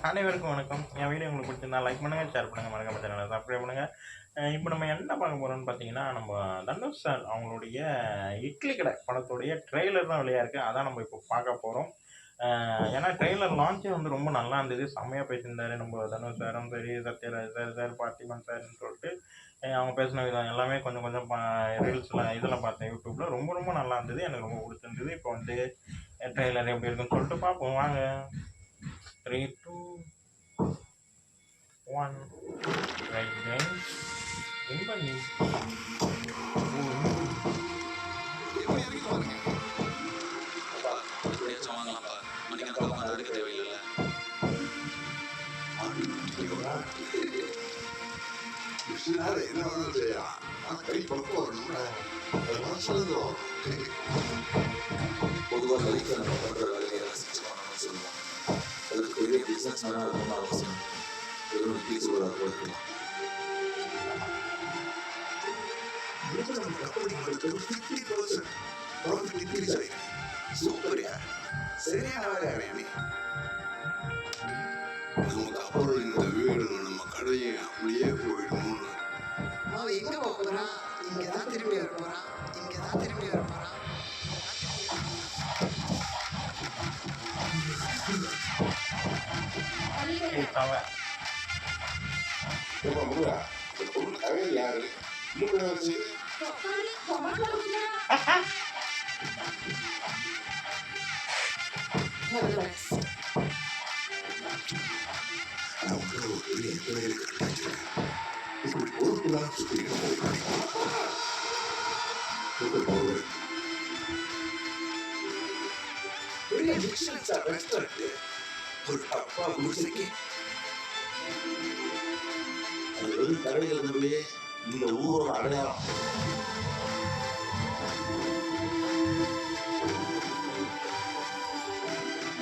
அனைவருக்கும் வணக்கம். என் வீடியோ உங்களுக்கு பிடிச்சிருந்தா லைக் பண்ணுங்க, ஷேர் பண்ணுங்க, மறக்காம சேனலை சப்ஸ்கிரைப் பண்ணுங்க. இப்போ நம்ம என்ன பார்க்க போறோம்னு பார்த்தீங்கன்னா, நம்ம தனுஷ் சார் அவங்களுடைய இட்லி கடை படத்துடைய ட்ரெய்லர் தான் வெளியாயிருக்கு. அதான் நம்ம இப்போ பார்க்க போறோம். ஏன்னா ட்ரெய்லர் லான்ச்சே வந்து ரொம்ப நல்லா இருந்தது. செம்மையா பேசியிருந்தாரு நம்ம தனுஷ் சாரும் சரி, சத்யராஜ் சார் சார், பார்த்திபன் சார்ன்னு சொல்லிட்டு அவங்க பேசின விதம் எல்லாமே கொஞ்சம் கொஞ்சம் ரீல்ஸ்ல இதெல்லாம் பார்த்தேன் யூடியூப்ல. ரொம்ப ரொம்ப நல்லா இருந்தது. எனக்கு ரொம்ப பிடிச்சிருந்தது. இப்போ வந்து ட்ரெய்லர் எப்படி இருக்குன்னு சொல்லிட்டு பார்ப்போம் வாங்க. 3, 2, 1 right then இன்பனி எப்படி இறங்கிட்டு பாருங்க. அப்பா எப்படியாச்சும் வாங்கலாம்ப்பா. மணிக்கணக்காக உட்காந்து அடுக்க தேவையில்லைல்ல. என்ன வேணாலும் செய்யலாம். ஆனால் கை பக்கம் வரணும்னா அது மனசுலேருந்து வரும். பொதுவாக லைஃப்பில் நம்ம பண்ணுற வேலையை ரசிச்சு பண்ணணும்னு சொல்லுவோம். அதுக்கு பெரிய பிஸ்னஸ் மேனாக இருக்கணும்னு அவசியம். வெறும் இட்லி சூடாக கூட இருக்கலாம். சூப்பரியா சரியான வேலையா நீ. நமக்கு அப்புறம் இந்த வீடு நம்ம கடையை அப்படியே போயிடணும்னு அவன் எங்க போறான்? இங்கதான் திரும்பி வர போறான். இங்கதான் திரும்பி வர போறான். யாரு இன்னும் செய்து ஒரு அப்பா குடிசைக்கு அது வெறும் கடைகள் நம்பியே இந்த ஊரோட அடையாளம்.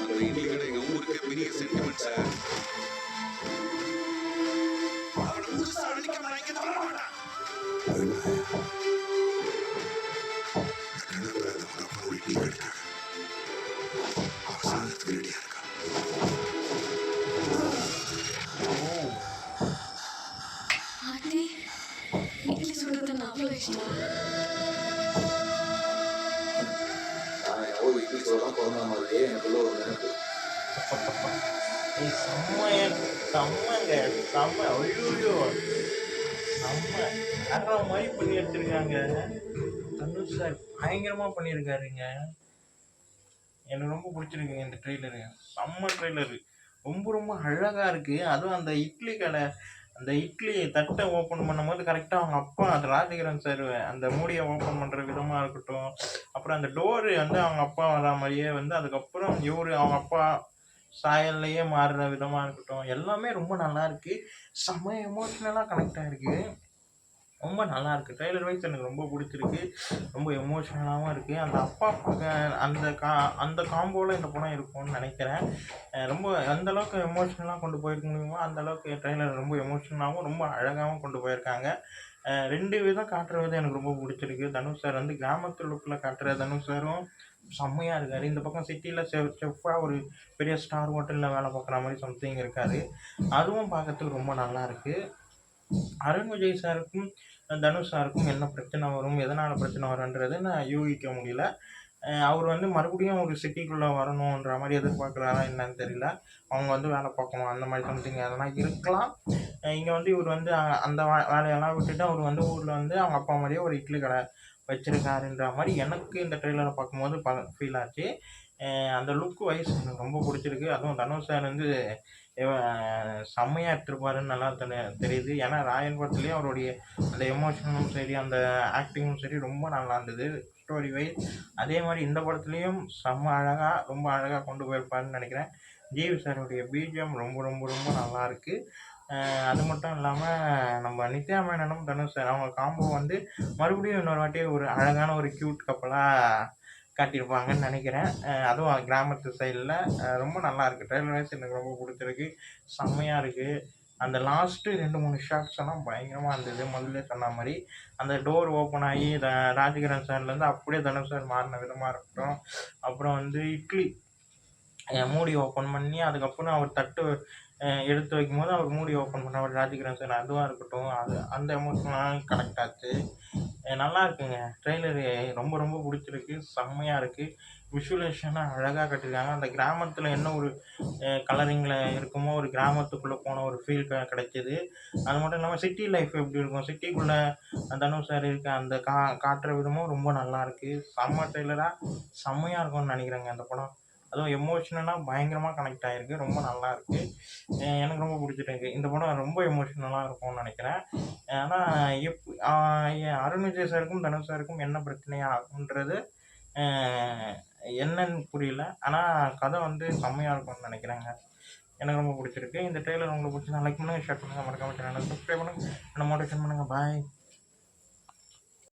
அந்த இட்லி கடை எங்க ஊருக்கே பெரிய சென்டிமெண்ட் சார். அவனை புதுசா அடிக்க மாட்டேங்க வர மாட்டான். இட்லி கடைக்காக அவசானத்துக்கு ரெடியா இருக்கா. ஆண்டி, இட்லி சுடுறது அவ்வளோ இஷ்டம். நான் எவ்வளோ இட்லி சோறுலாம் பிறந்த மாதிரியே எனக்குள்ள ஒரு நினைப்பு. செம்மங்க செம்ம ஐயோ செம்ம வேற மாதிரி பண்ணி வச்சிருக்காங்க. தனுஷ் சார் பயங்கரமா பண்ணியிருக்காருங்க. எனக்கு ரொம்ப பிடிச்சிருக்குங்க இந்த ட்ரெய்லரு. செம்ம ட்ரெய்லரு. ரொம்ப ரொம்ப அழகா இருக்கு. அதுவும் அந்த இட்லி கடை அந்த இட்லி தட்டை ஓப்பன் பண்ணும்போது கரெக்டாக அவங்க அப்பா அது ராஜகிரண் சார் அந்த மூடியை ஓப்பன் பண்ணுற விதமாக இருக்கட்டும், அப்புறம் அந்த டோரு வந்து அவங்க அப்பா வர மாதிரியே வந்து அதுக்கப்புறம் இவரு அவங்க அப்பா சாயல்லையே மாறுற விதமாக இருக்கட்டும், எல்லாமே ரொம்ப நல்லா இருக்கு. செம்ம எமோஷ்னலாக கனெக்ட் ஆகிருக்கு. ரொம்ப நல்லா இருக்குது. ட்ரெய்லர் வைஸ் எனக்கு ரொம்ப பிடிச்சிருக்கு. ரொம்ப எமோஷ்னலாகவும் இருக்குது. அந்த அப்பா அந்த காம்போவில் இந்த படம் இருக்கும்னு நினைக்கிறேன். ரொம்ப அந்தளவுக்கு எமோஷ்னலாக கொண்டு போயிருக்க முடியுமோ அந்தளவுக்கு ட்ரெய்லர் ரொம்ப எமோஷ்னலாகவும் ரொம்ப அழகாகவும் கொண்டு போயிருக்காங்க. 2 விதம் காட்டுற விதம் எனக்கு ரொம்ப பிடிச்சிருக்கு. தனுஷ் சார் வந்து கிராமத்து லுக்கில் காட்டுற தனுஷ் சாரும் செம்மையாக இருக்கார். இந்த பக்கம் சிட்டியில் செஃப்பாக ஒரு பெரிய ஸ்டார் ஹோட்டலில் வேலை பார்க்குற மாதிரி சம்திங் இருக்கார். அதுவும் பார்க்கறதுக்கு ரொம்ப நல்லா இருக்குது. அருண் விஜய் சாருக்கும் தனுஷ் சாருக்கும் என்ன பிரச்சனை வரும், எதனால் பிரச்சனை வரும்ன்றது நான் யூகிக்க முடியல. அவர் வந்து மறுபடியும் ஒரு சிட்டிக்குள்ளே வரணுன்ற மாதிரி எதிர்பார்க்குறாரா என்னன்னு தெரியல. அவங்க வந்து வேலை பார்க்கணும் அந்த மாதிரி சம்திங் அதெல்லாம் இருக்கலாம். இங்கே வந்து இவர் வந்து அந்த வேலையெல்லாம் விட்டுட்டு அவர் வந்து ஊரில் வந்து அவங்க அப்பா மாதிரியே ஒரு இட்லி கடை வச்சிருக்காருன்ற மாதிரி எனக்கு இந்த ட்ரெய்லரை பார்க்கும்போது ஃபீல் ஆச்சு. அந்த லுக் வைஸ் எனக்கு ரொம்ப பிடிச்சிருக்கு. அதுவும் தனுஷ் சார் வந்து செம்மையாக எடுத்துருப்பாருன்னு நல்லா தெரியுது. ஏன்னா ராயன் படத்துலேயே அவருடைய அந்த எமோஷனும் சரி அந்த ஆக்டிங்கும் சரி ரொம்ப நல்லா இருந்தது ஸ்டோரி வைஸ். அதே மாதிரி இந்த படத்துலேயும் செம்ம அழகாக ரொம்ப அழகாக கொண்டு போயிருப்பாருன்னு நினைக்கிறேன். ஜிவி சாருடைய பிஜிஎம் ரொம்ப ரொம்ப ரொம்ப நல்லா இருக்குது. அது மட்டும் இல்லாமல் நம்ம நித்யா மேனனும் தனுஷ் சார் அவங்க காம்போ வந்து மறுபடியும் இன்னொரு வாட்டி ஒரு அழகான ஒரு க்யூட் கப்பலாக காட்டியிருப்பாங்கன்னு நினைக்கிறேன். அதுவும் கிராமத்து சைடில் ரொம்ப நல்லா இருக்குது. ட்ரெய்லர் வைஸ் எனக்கு ரொம்ப பிடிச்சிருக்கு. செம்மையாக இருக்குது. அந்த லாஸ்ட்டு 2-3 ஷாட்ஸ் எல்லாம் பயங்கரமாக இருந்தது. முதல்ல சொன்ன மாதிரி அந்த டோர் ஓப்பன் ஆகி ராஜகிரண் சார்லேருந்து அப்படியே தனுஷ் சார் மாறின விதமாக இருக்கட்டும், அப்புறம் வந்து இட்லி மூடி ஓப்பன் பண்ணி அதுக்கப்புறம் அவர் தட்டு எடுத்து வைக்கும்போது அவர் மூடி ஓப்பன் பண்ண அவர் ராஜகிரண் சார் அதுவாக இருக்கட்டும், அது அந்த எமோஷனலாக கனெக்ட் ஆச்சு. நல்லா இருக்குங்க. ட்ரெய்லரு ரொம்ப ரொம்ப பிடிச்சிருக்கு. செம்மையாக இருக்குது. விஷுவலைசேஷனாக அழகாக கட்டியிருக்காங்க. அந்த கிராமத்தில் என்ன ஒரு கலரிங்கில் இருக்குமோ, ஒரு கிராமத்துக்குள்ளே போன ஒரு ஃபீல் கிடைக்கிது. அது மட்டும் இல்லாமல் சிட்டி லைஃப் எப்படி இருக்கும், சிட்டிக்குள்ளே தனுஷ் சார் இருக்க அந்த காட்டுற விதமும் ரொம்ப நல்லாயிருக்கு. செம்ம ட்ரெய்லராக செம்மையாக இருக்கும்னு நினைக்கிறேங்க அந்த படம். அதுவும் எமோஷ்னலாக பயங்கரமாக கனெக்ட் ஆகிருக்கு. ரொம்ப நல்லாயிருக்கு. எனக்கு ரொம்ப பிடிச்சிருக்கு. இந்த படம் ரொம்ப எமோஷ்னலாக இருக்கும்னு நினைக்கிறேன். ஆனால் அருண் விஜய் சாருக்கும் தனுஷ் சாருக்கும் என்ன பிரச்சனையா ஆகுன்றது என்னன்னு புரியல. ஆனால் கதை வந்து செம்மையாக இருக்கும்னு நினைக்கிறேங்க. எனக்கு ரொம்ப பிடிச்சிருக்கு. இந்த ட்ரெய்லர் உங்களுக்கு பிடிச்சிருந்தா லைக் பண்ணுங்கள், ஷேர் பண்ணுங்கள், மறக்காம சேனலை சப்ஸ்கிரைப் பண்ணுங்கள், என்ன மோட்டிவேஷன் பண்ணுங்கள். பாய்.